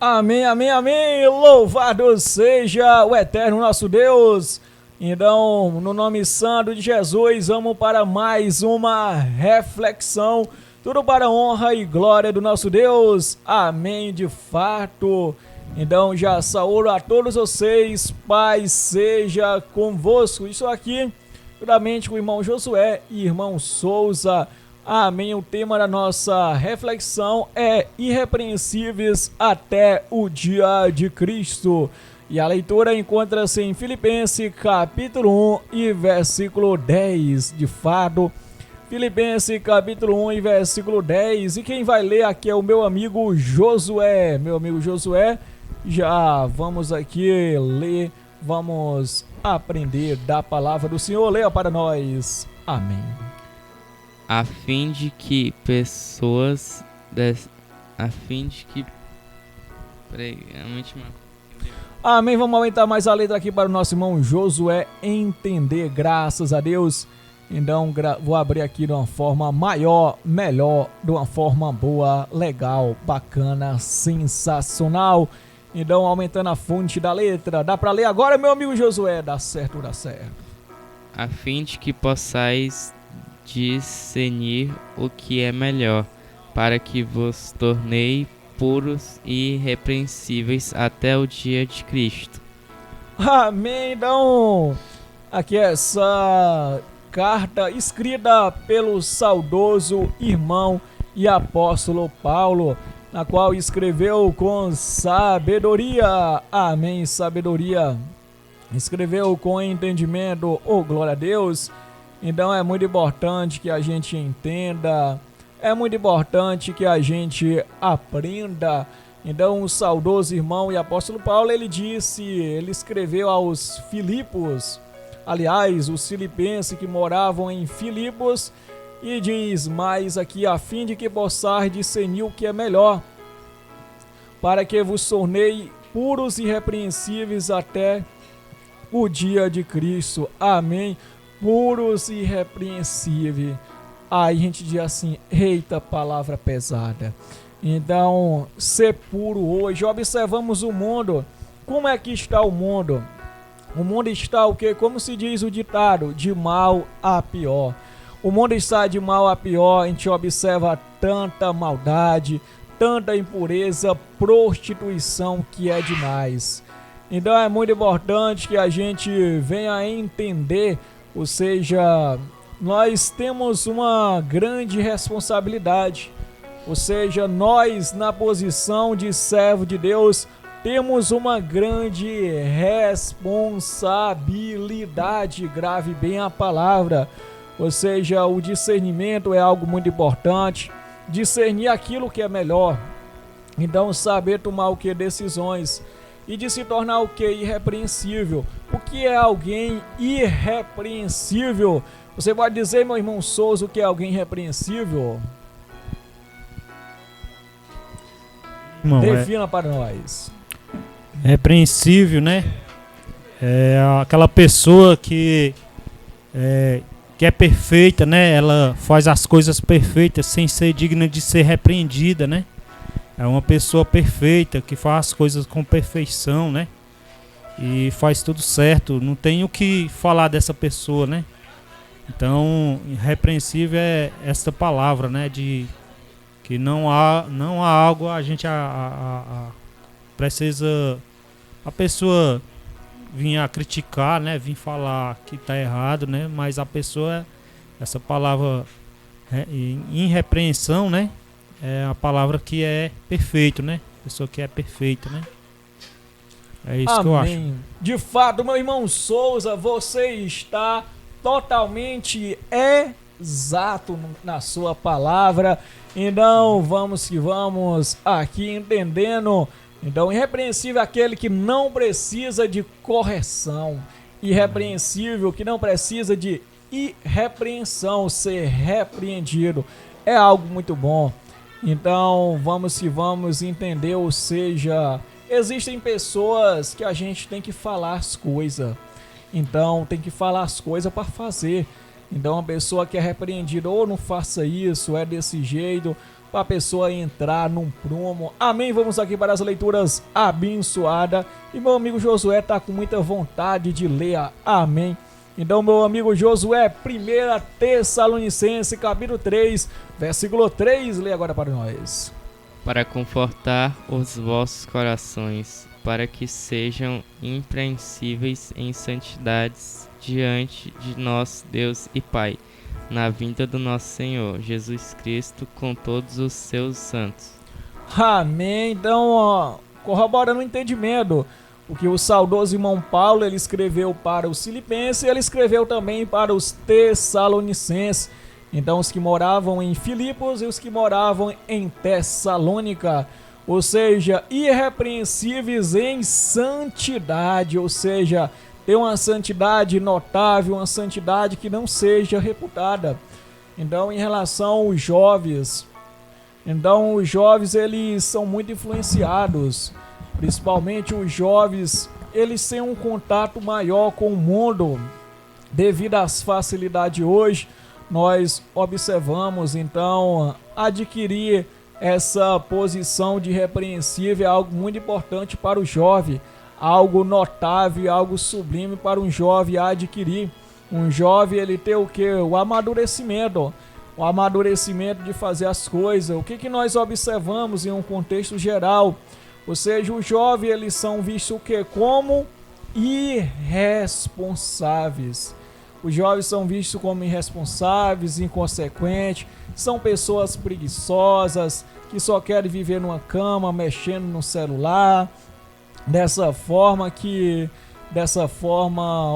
Amém, amém, amém. Louvado seja o eterno nosso Deus. Então, no nome santo de Jesus, vamos para mais uma reflexão. Tudo para a honra e glória do nosso Deus. Amém, de fato. Então, já saúdo a todos vocês. Paz seja convosco. Isso aqui, juntamente com o irmão Josué e irmão Souza. Amém. O tema da nossa reflexão é irrepreensíveis até o dia de Cristo. E a leitura encontra-se em Filipenses capítulo 1 e versículo 10. De fato, Filipenses capítulo 1 e versículo 10. E quem vai ler aqui é o meu amigo Josué. Meu amigo Josué, já vamos aqui ler, vamos aprender da palavra do Senhor. Leia para nós. Amém. A fim de que pessoas Amém, vamos aumentar mais a letra aqui para o nosso irmão Josué entender, graças a Deus. Então vou abrir aqui de uma forma maior, melhor, de uma forma boa, legal, bacana, sensacional. Então aumentando a fonte da letra, dá para ler agora, meu amigo Josué? Dá certo, dá certo. A fim de que possais discernir o que é melhor, para que vos tornei puros e irrepreensíveis até o dia de Cristo. Amém. Então, aqui essa carta escrita pelo saudoso irmão e apóstolo Paulo, na qual escreveu com sabedoria. Amém, sabedoria. Escreveu com entendimento, oh glória a Deus. Então é muito importante que a gente entenda, é muito importante que a gente aprenda. Então o saudoso irmão e apóstolo Paulo, ele escreveu aos Filipos, aliás, os filipenses que moravam em Filipos, e diz mais aqui, a fim de que possais discernir o que é melhor, para que vos tornei puros e irrepreensíveis até o dia de Cristo. Amém. Puros e irrepreensíveis. Aí a gente diz assim, eita, palavra pesada. Então, ser puro hoje. Observamos o mundo. Como é que está o mundo? O mundo está o quê? Como se diz o ditado, de mal a pior. O mundo está de mal a pior. A gente observa tanta maldade, tanta impureza, prostituição, que é demais. Então é muito importante que a gente venha a entender. Ou seja, nós temos uma grande responsabilidade. Ou seja, nós na posição de servo de Deus temos uma grande responsabilidade. Grave bem a palavra. Ou seja, o discernimento é algo muito importante. Discernir aquilo que é melhor. Então saber tomar o que? Decisões. E de se tornar o que? Irrepreensível. O que é alguém irrepreensível? Você pode dizer, meu irmão Souza, o que é alguém irrepreensível? Irmão, defina para nós. Repreensível, né? É aquela pessoa que é perfeita, né? Ela faz as coisas perfeitas sem ser digna de ser repreendida, né? É uma pessoa perfeita, que faz as coisas com perfeição, né? E faz tudo certo. Não tem o que falar dessa pessoa, né? Então, irrepreensível é essa palavra, né? De que não há algo, a gente precisa... A pessoa vir a criticar, né? Vir falar que está errado, né? Mas a pessoa, essa palavra irrepreensão, né? É a palavra que é perfeito, né? Pessoa que é perfeita, né? É isso. Amém. Que eu acho. De fato, meu irmão Souza, você está totalmente exato na sua palavra. Então, vamos que vamos aqui entendendo. Então, irrepreensível é aquele que não precisa de correção. Irrepreensível que não precisa de irrepreensão, ser repreendido. É algo muito bom. Então, vamos que vamos entender, ou seja, existem pessoas que a gente tem que falar as coisas. Então, tem que falar as coisas para fazer. Então, a pessoa que é repreendida, ou não faça isso, é desse jeito, para a pessoa entrar num prumo. Amém? Vamos aqui para as leituras abençoadas. E meu amigo Josué está com muita vontade de ler. Amém? Então, meu amigo Josué, 1 Tessalonicenses, capítulo 3, versículo 3, lê agora para nós. Para confortar os vossos corações, para que sejam impreensíveis em santidades diante de nosso Deus e Pai, na vinda do nosso Senhor Jesus Cristo com todos os seus santos. Amém. Então, corroborando o entendimento, o que o saudoso irmão Paulo ele escreveu para os Filipenses, ele escreveu também para os Tessalonicenses. Então, os que moravam em Filipos e os que moravam em Tessalônica, ou seja, irrepreensíveis em santidade, ou seja, ter uma santidade notável, uma santidade que não seja reputada. Então, em relação aos jovens, os jovens eles são muito influenciados, principalmente os jovens, eles têm um contato maior com o mundo devido às facilidades hoje. Nós observamos, então, adquirir essa posição de irrepreensível é algo muito importante para o jovem, algo notável, algo sublime para um jovem adquirir. Um jovem, ele tem o que? O amadurecimento de fazer as coisas. O que nós observamos em um contexto geral? Ou seja, os jovens, eles são vistos o que? Como irresponsáveis. Os jovens são vistos como irresponsáveis, inconsequentes, são pessoas preguiçosas, que só querem viver numa cama, mexendo no celular. Dessa forma,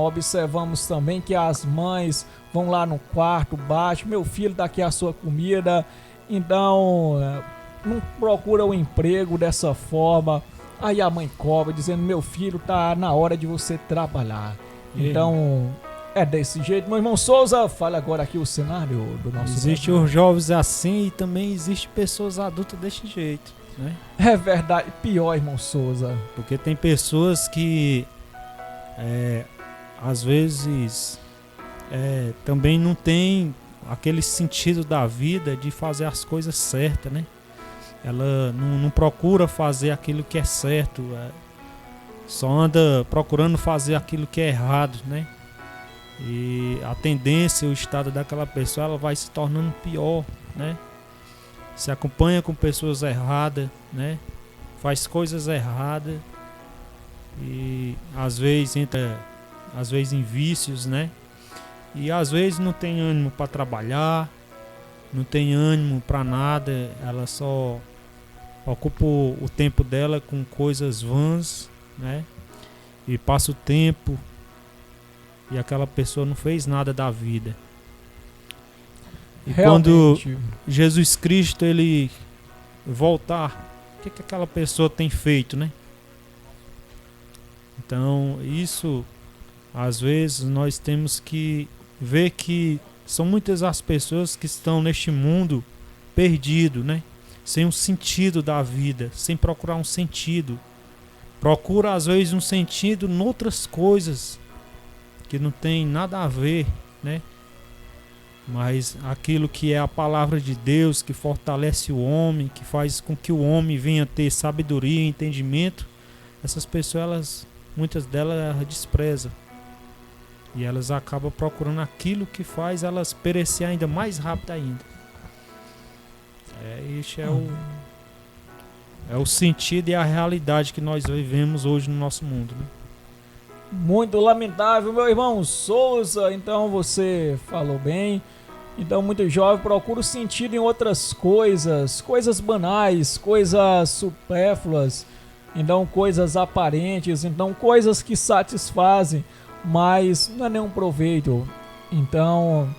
observamos também que as mães vão lá no quarto, baixo, meu filho, tá aqui a sua comida. Então, não procura um emprego dessa forma. Aí a mãe cobra, dizendo, meu filho, tá na hora de você trabalhar. Então, é desse jeito. Meu irmão Souza, fala agora aqui o cenário do nosso... Existem os jovens assim e também existem pessoas adultas desse jeito, né? É verdade, pior, irmão Souza. Porque tem pessoas que, às vezes, também não tem aquele sentido da vida de fazer as coisas certas, né? Ela não procura fazer aquilo que é certo, só anda procurando fazer aquilo que é errado, né? E a tendência, o estado daquela pessoa, ela vai se tornando pior, né? Se acompanha com pessoas erradas, né? Faz coisas erradas e às vezes entra em vícios, né? E às vezes não tem ânimo para trabalhar, não tem ânimo para nada, ela só ocupa o tempo dela com coisas vãs, né? E passa o tempo e aquela pessoa não fez nada da vida. E Realmente, quando Jesus Cristo ele voltar, o que aquela pessoa tem feito, né? Então, isso, às vezes, nós temos que ver que são muitas as pessoas que estão neste mundo perdido, né? Sem um sentido da vida, sem procurar um sentido. Procura, às vezes, um sentido em outras coisas que não tem nada a ver, né? Mas aquilo que é a palavra de Deus, que fortalece o homem, que faz com que o homem venha ter sabedoria e entendimento, essas pessoas, muitas delas desprezam. E elas acabam procurando aquilo que faz elas perecer ainda mais rápido ainda. Este é o sentido e a realidade que nós vivemos hoje no nosso mundo, né? Muito lamentável, meu irmão Souza. Então você falou bem. Então muito jovem procura o sentido em outras coisas, coisas banais, coisas supérfluas, então coisas aparentes, então coisas que satisfazem, mas não é nenhum proveito. Então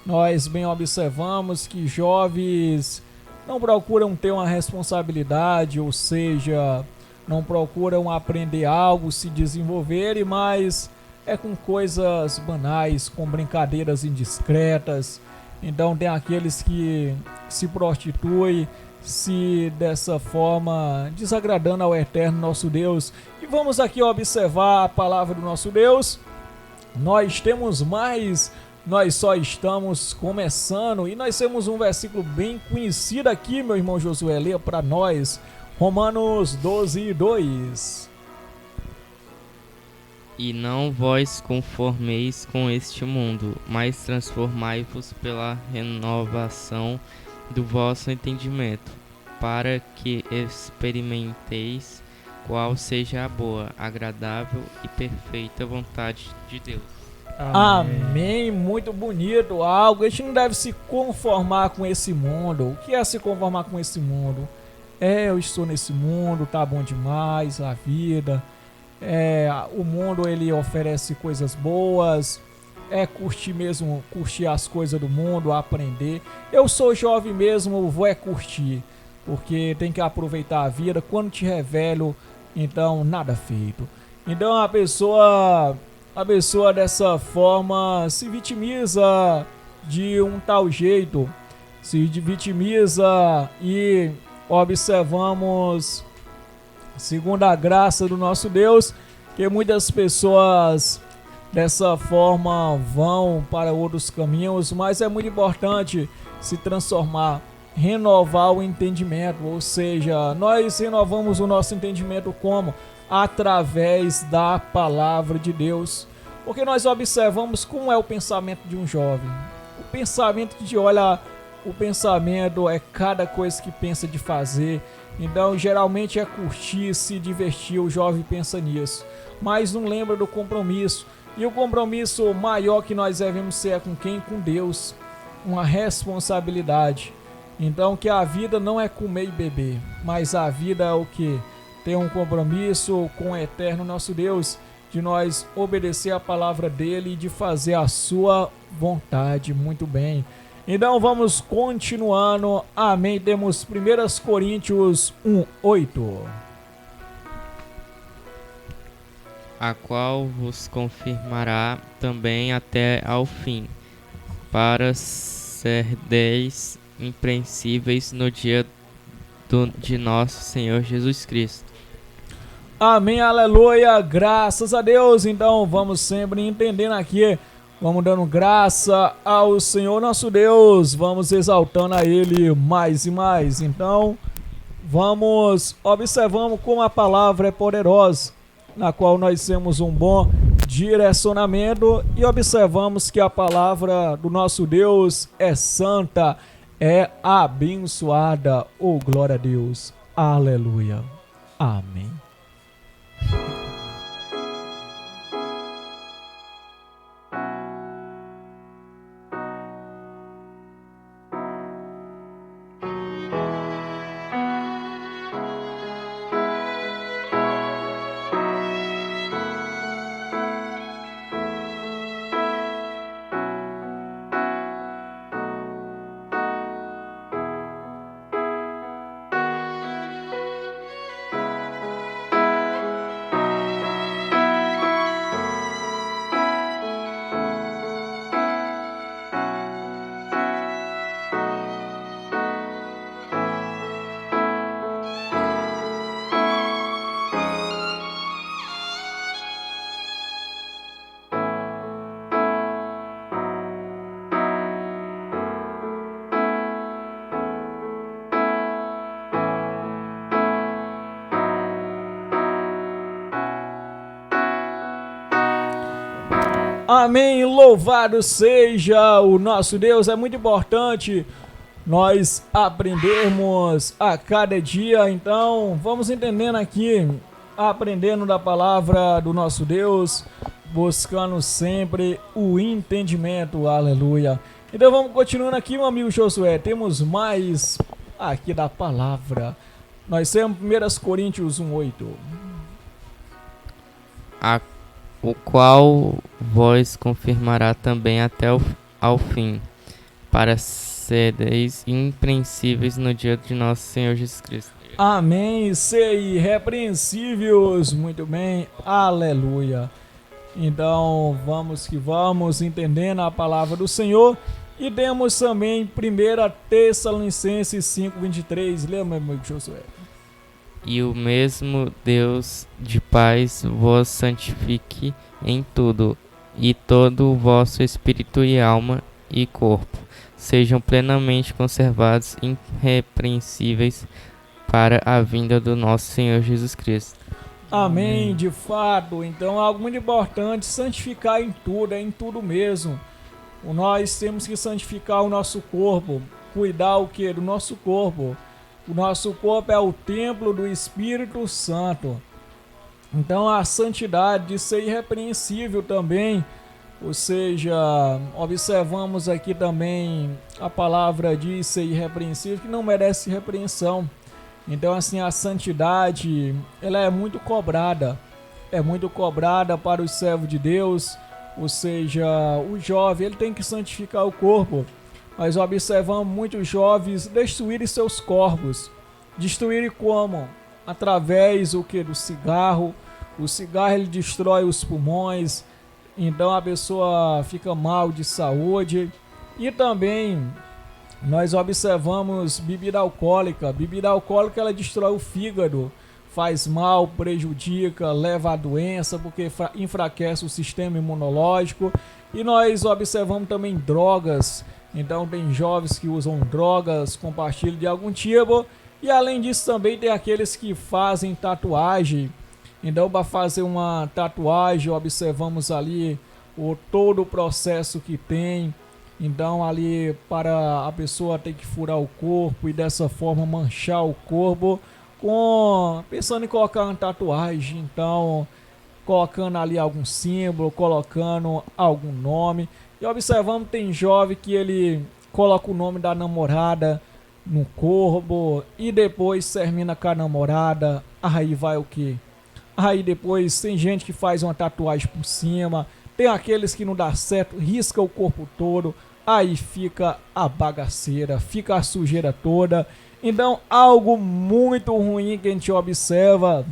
nós bem observamos que jovens não procuram ter uma responsabilidade, ou seja, não procuram aprender algo, se desenvolverem, mas é com coisas banais, com brincadeiras indiscretas. Então tem aqueles que se prostituem, se dessa forma desagradando ao eterno nosso Deus. E vamos aqui observar a palavra do nosso Deus. Nós temos mais nós só estamos começando e nós temos um versículo bem conhecido aqui, meu irmão Josué, leia para nós, Romanos 12:2. E não vós conformeis com este mundo, mas transformai-vos pela renovação do vosso entendimento, para que experimenteis qual seja a boa, agradável e perfeita vontade de Deus. Amém, muito bonito. Algo, a gente não deve se conformar com esse mundo. O que é se conformar com esse mundo? Eu estou nesse mundo, tá bom demais, a vida. O mundo ele oferece coisas boas, curtir mesmo, curtir as coisas do mundo, aprender. Eu sou jovem mesmo, vou curtir, porque tem que aproveitar a vida. Quando tiver velho, então nada feito. Então a pessoa dessa forma se vitimiza de um tal jeito, se vitimiza e observamos, segundo a graça do nosso Deus, que muitas pessoas dessa forma vão para outros caminhos, mas é muito importante se transformar, renovar o entendimento, ou seja, nós renovamos o nosso entendimento como? Através da palavra de Deus, porque nós observamos como é o pensamento de um jovem. O pensamento o pensamento é cada coisa que pensa de fazer. Então, geralmente é curtir, se divertir, o jovem pensa nisso, mas não lembra do compromisso. E o compromisso maior que nós devemos ter é com quem? Com Deus. Uma responsabilidade. Então, que a vida não é comer e beber, mas a vida é o que? Ter um compromisso com o eterno nosso Deus, de nós obedecer a palavra dele e de fazer a sua vontade. Muito bem. Então vamos continuando. Amém. Temos 1 Coríntios 1:8. A qual vos confirmará também até ao fim, para serdes impreensíveis no dia de nosso Senhor Jesus Cristo. Amém, aleluia, graças a Deus. Então vamos sempre entendendo aqui, vamos dando graça ao Senhor nosso Deus, vamos exaltando a Ele mais e mais. Então vamos observando como a palavra é poderosa, na qual nós temos um bom direcionamento e observamos que a palavra do nosso Deus é santa, é abençoada. Oh, glória a Deus, aleluia, amém. Amém, louvado seja o nosso Deus. É muito importante nós aprendermos a cada dia. Então vamos entendendo aqui, aprendendo da palavra do nosso Deus, buscando sempre o entendimento, aleluia. Então vamos continuando aqui, meu amigo Josué, temos mais aqui da palavra. Nós temos 1 Coríntios 1:8. O qual vos confirmará também até ao fim, para sereis impreensíveis no dia de nosso Senhor Jesus Cristo. Amém, ser irrepreensíveis, muito bem, aleluia. Então vamos que vamos, entendendo a palavra do Senhor. E temos também 1 Tessalonicenses 5:23, lembra, meu amigo Josué? E o mesmo Deus de paz vos santifique em tudo, e todo o vosso espírito e alma e corpo sejam plenamente conservados irrepreensíveis para a vinda do nosso Senhor Jesus Cristo. Amém, de fato. Então é algo muito importante, santificar em tudo, é em tudo mesmo. Nós temos que santificar o nosso corpo, cuidar o que? Do nosso corpo. O nosso corpo é o templo do Espírito Santo. Então a santidade de ser irrepreensível também, ou seja, observamos aqui também a palavra de ser irrepreensível, que não merece repreensão. Então assim, a santidade, ela é muito cobrada para o servo de Deus, ou seja, o jovem, ele tem que santificar o corpo. Nós observamos muitos jovens destruírem seus corpos. Destruírem como? Através o que? Do cigarro. O cigarro, ele destrói os pulmões, então a pessoa fica mal de saúde. E também nós observamos bebida alcoólica. Bebida alcoólica, ela destrói o fígado, faz mal, prejudica, leva a doença, porque enfraquece o sistema imunológico. E nós observamos também drogas. Então tem jovens que usam drogas, compartilham de algum tipo. E além disso também tem aqueles que fazem tatuagem. Então para fazer uma tatuagem observamos ali todo o processo que tem. Então ali para a pessoa ter que furar o corpo e dessa forma manchar o corpo pensando em colocar uma tatuagem. Então colocando ali algum símbolo, colocando algum nome. E observamos tem jovem que ele coloca o nome da namorada no corpo e depois termina com a namorada. Aí vai o que? Aí depois tem gente que faz uma tatuagem por cima. Tem aqueles que não dá certo, risca o corpo todo. Aí fica a bagaceira, fica a sujeira toda. Então algo muito ruim que a gente observa.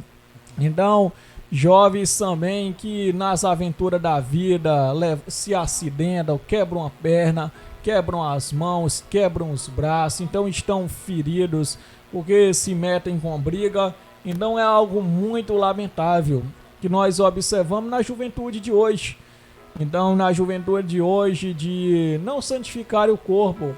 Então jovens também que nas aventuras da vida se acidentam, quebram a perna, quebram as mãos, quebram os braços, então estão feridos porque se metem com briga. Então é algo muito lamentável que nós observamos na juventude de hoje. Então na juventude de hoje, de não santificar o corpo,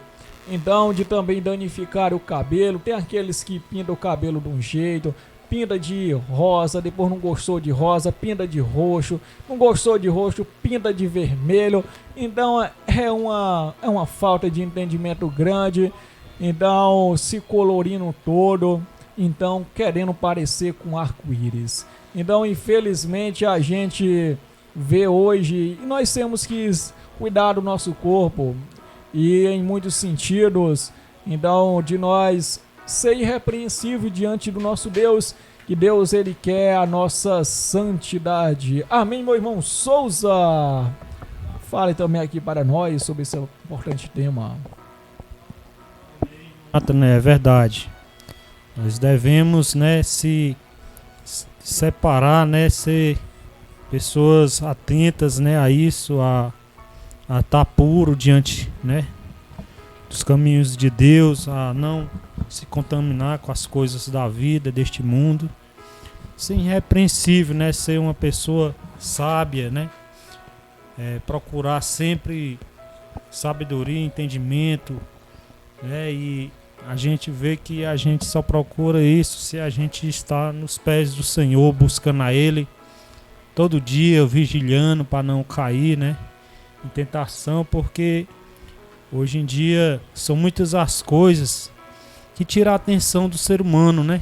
então de também danificar o cabelo. Tem aqueles que pintam o cabelo de um jeito, pinta de rosa, depois não gostou de rosa, pinta de roxo, não gostou de roxo, pinta de vermelho. Então é uma falta de entendimento grande. Então se colorindo todo, então querendo parecer com arco-íris. Então infelizmente a gente vê hoje, e nós temos que cuidar do nosso corpo, e em muitos sentidos, então de nós ser irrepreensível diante do nosso Deus, que Deus ele quer a nossa santidade. Amém, meu irmão Souza? Fale também aqui para nós sobre esse importante tema. É verdade. Nós devemos, se separar, ser pessoas atentas, a isso, a estar puro diante, dos caminhos de Deus, a não se contaminar com as coisas da vida, deste mundo. Ser irrepreensível, ser uma pessoa sábia, procurar sempre sabedoria, entendimento, e a gente vê que a gente só procura isso se a gente está nos pés do Senhor, buscando a Ele todo dia, vigilando para não cair, em tentação, porque hoje em dia são muitas as coisas que tiram a atenção do ser humano,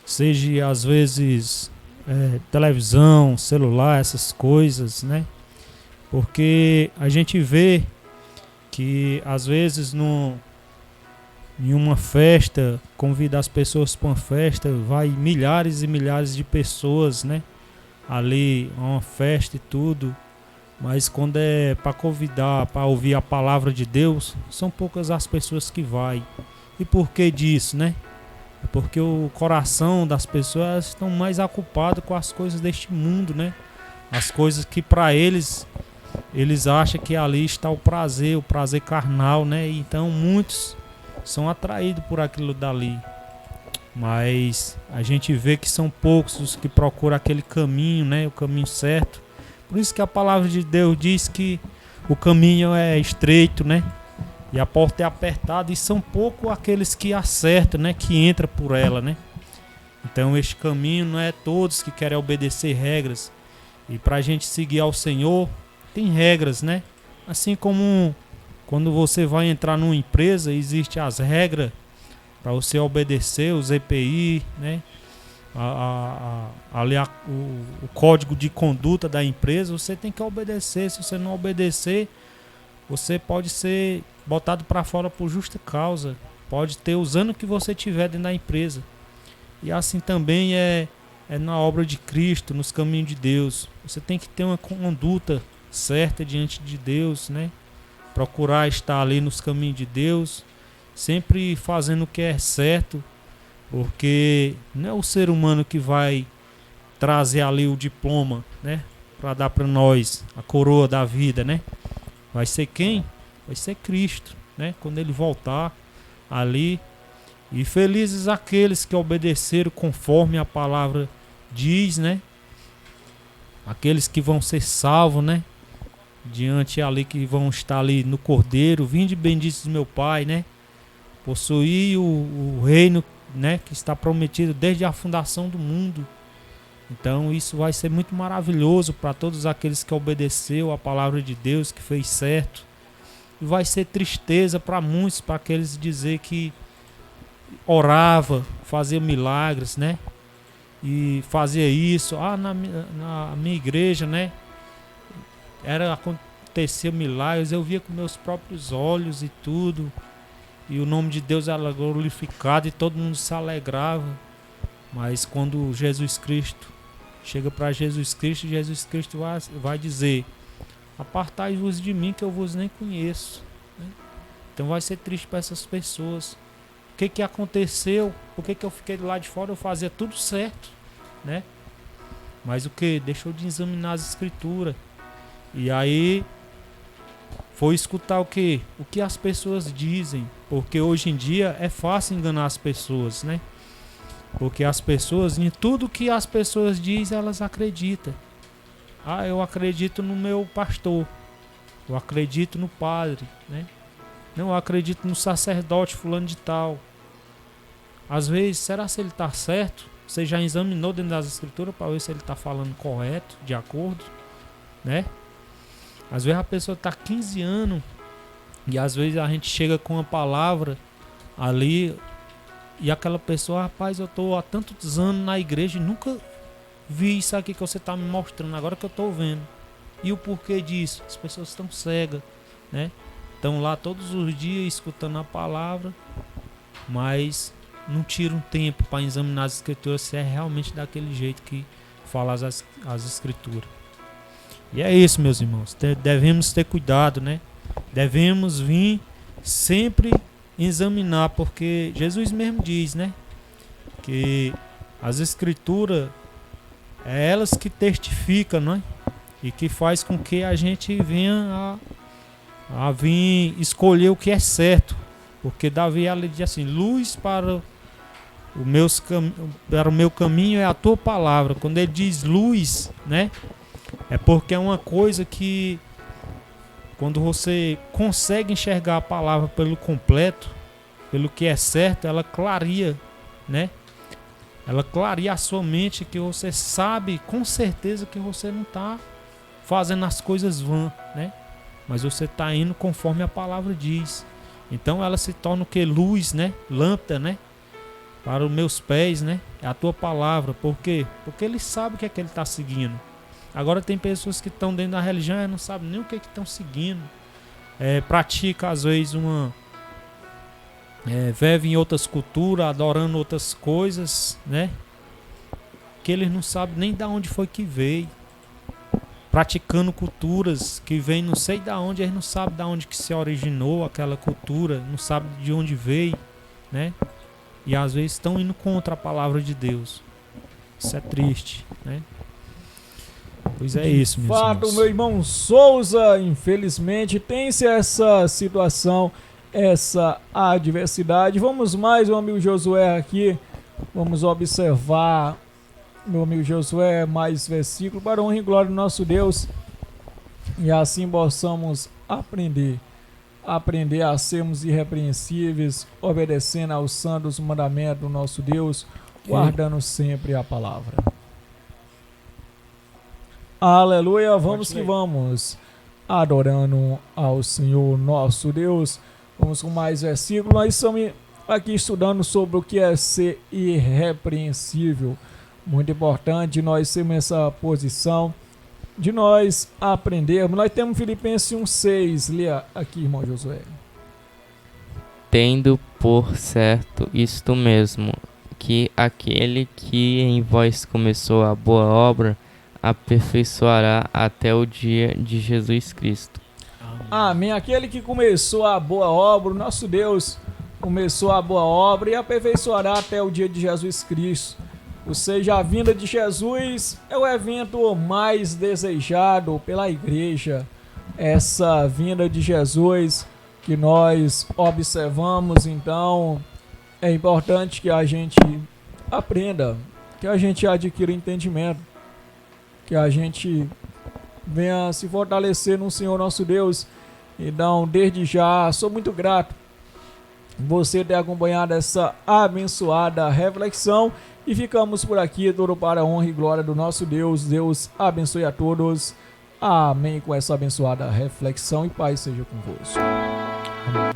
Seja às vezes televisão, celular, essas coisas, Porque a gente vê que às vezes em uma festa, convida as pessoas para uma festa, vai milhares e milhares de pessoas, ali a uma festa e tudo. Mas quando é para convidar, para ouvir a palavra de Deus, são poucas as pessoas que vai. E por que disso, É porque o coração das pessoas estão mais ocupado com as coisas deste mundo, As coisas que para eles acham que ali está o prazer carnal, Então muitos são atraídos por aquilo dali. Mas a gente vê que são poucos os que procuram aquele caminho, o caminho certo, Por isso que a palavra de Deus diz que o caminho é estreito, né? E a porta é apertada, e são poucos aqueles que acertam, né? Que entram por ela, né? Então este caminho não é todos que querem obedecer regras. E para a gente seguir ao Senhor, tem regras, né? Assim como quando você vai entrar numa empresa, existem as regras para você obedecer, os EPI, né? O código de conduta da empresa, você tem que obedecer. Se você não obedecer, você pode ser botado para fora por justa causa. Pode ter os anos que você tiver dentro da empresa. E assim também é na obra de Cristo, nos caminhos de Deus. Você tem que ter uma conduta certa diante de Deus, né? Procurar estar ali nos caminhos de Deus, sempre fazendo o que é certo, porque não é o ser humano que vai trazer ali o diploma, né? Para dar para nós a coroa da vida, né? Vai ser quem? Vai ser Cristo, né? Quando ele voltar ali. E felizes aqueles que obedeceram conforme a palavra diz, né? Aqueles que vão ser salvos, né? Diante ali, que vão estar ali no Cordeiro. Vinde benditos meu Pai, né? Possuir o reino, né? Que está prometido desde a fundação do mundo. Então isso vai ser muito maravilhoso para todos aqueles que obedeceu a palavra de Deus, que fez certo. E vai ser tristeza para muitos, para aqueles dizer que orava, fazia milagres, né? E fazia isso. Na minha igreja, né? Acontecia milagres, eu via com meus próprios olhos e tudo. E o nome de Deus era glorificado e todo mundo se alegrava. Mas quando Jesus Cristo chega para Jesus Cristo vai dizer: apartai-vos de mim, que eu vos nem conheço, né? Então vai ser triste para essas pessoas. O que aconteceu? Por que eu fiquei do lado de fora? Eu fazia tudo certo, né? Mas o que? Deixou de examinar as escrituras. E aí foi escutar o que? O que as pessoas dizem. Porque hoje em dia é fácil enganar as pessoas, né? Porque as pessoas, em tudo que as pessoas dizem, elas acreditam. Eu acredito no meu pastor. Eu acredito no padre, né? Não, eu acredito no sacerdote fulano de tal. Às vezes, será se ele está certo? Você já examinou dentro das escrituras para ver se ele está falando correto, de acordo, né? Às vezes a pessoa está 15 anos e às vezes a gente chega com uma palavra ali e aquela pessoa: rapaz, eu estou há tantos anos na igreja e nunca vi isso aqui que você está me mostrando, agora que eu estou vendo. E o porquê disso? As pessoas estão cegas, né? Estão lá todos os dias escutando a palavra, mas não tiram tempo para examinar as escrituras se é realmente daquele jeito que fala as escrituras. E é isso, meus irmãos. Devemos ter cuidado, né? Devemos vir sempre examinar, porque Jesus mesmo diz, né? Que as escrituras é elas que testificam, não é? E que faz com que a gente venha a vir escolher o que é certo. Porque Davi ele diz assim: luz para o meu caminho é a tua palavra. Quando ele diz luz, né? É porque é uma coisa que, quando você consegue enxergar a palavra pelo completo, pelo que é certo, ela clareia, né? Ela clareia a sua mente, que você sabe com certeza que você não está fazendo as coisas vãs, né? Mas você está indo conforme a palavra diz. Então ela se torna o que? Luz, né? Lâmpada, né? Para os meus pés, né? É a tua palavra. Por quê? Porque ele sabe o que é que ele está seguindo. Agora tem pessoas que estão dentro da religião e não sabem nem o que estão seguindo. Pratica às vezes vive em outras culturas, adorando outras coisas, né? Que eles não sabem nem de onde foi que veio. Praticando culturas que vêm não sei de onde, eles não sabem de onde que se originou aquela cultura, não sabem de onde veio, né? E às vezes estão indo contra a palavra de Deus. Isso é triste, né? Pois é isso, meus fato, irmãos. meu irmão Souza, infelizmente tem-se essa situação, essa adversidade. Vamos mais, meu amigo Josué, aqui. Vamos observar meu amigo Josué, mais versículo para a honra e glória do nosso Deus. E assim possamos aprender a sermos irrepreensíveis, obedecendo aos santos mandamentos do nosso Deus, guardando sempre a palavra. Aleluia, vamos que vamos, adorando ao Senhor nosso Deus. Vamos com mais versículos. Nós estamos aqui estudando sobre o que é ser irrepreensível. Muito importante nós termos essa posição de nós aprendermos. Nós temos Filipenses 1,6. Leia aqui, irmão Josué. Tendo por certo isto mesmo, que aquele que em vós começou a boa obra, aperfeiçoará até o dia de Jesus Cristo. Amém. Aquele que começou a boa obra, o nosso Deus começou a boa obra e aperfeiçoará até o dia de Jesus Cristo. Ou seja, a vinda de Jesus é o evento mais desejado pela igreja. Essa vinda de Jesus que nós observamos, então é importante que a gente aprenda, que a gente adquira entendimento, que a gente venha se fortalecer no Senhor nosso Deus. Então, desde já, sou muito grato você ter acompanhado essa abençoada reflexão. E ficamos por aqui, tudo para a honra e glória do nosso Deus. Deus abençoe a todos. Amém. Com essa abençoada reflexão e paz seja convosco. Amém.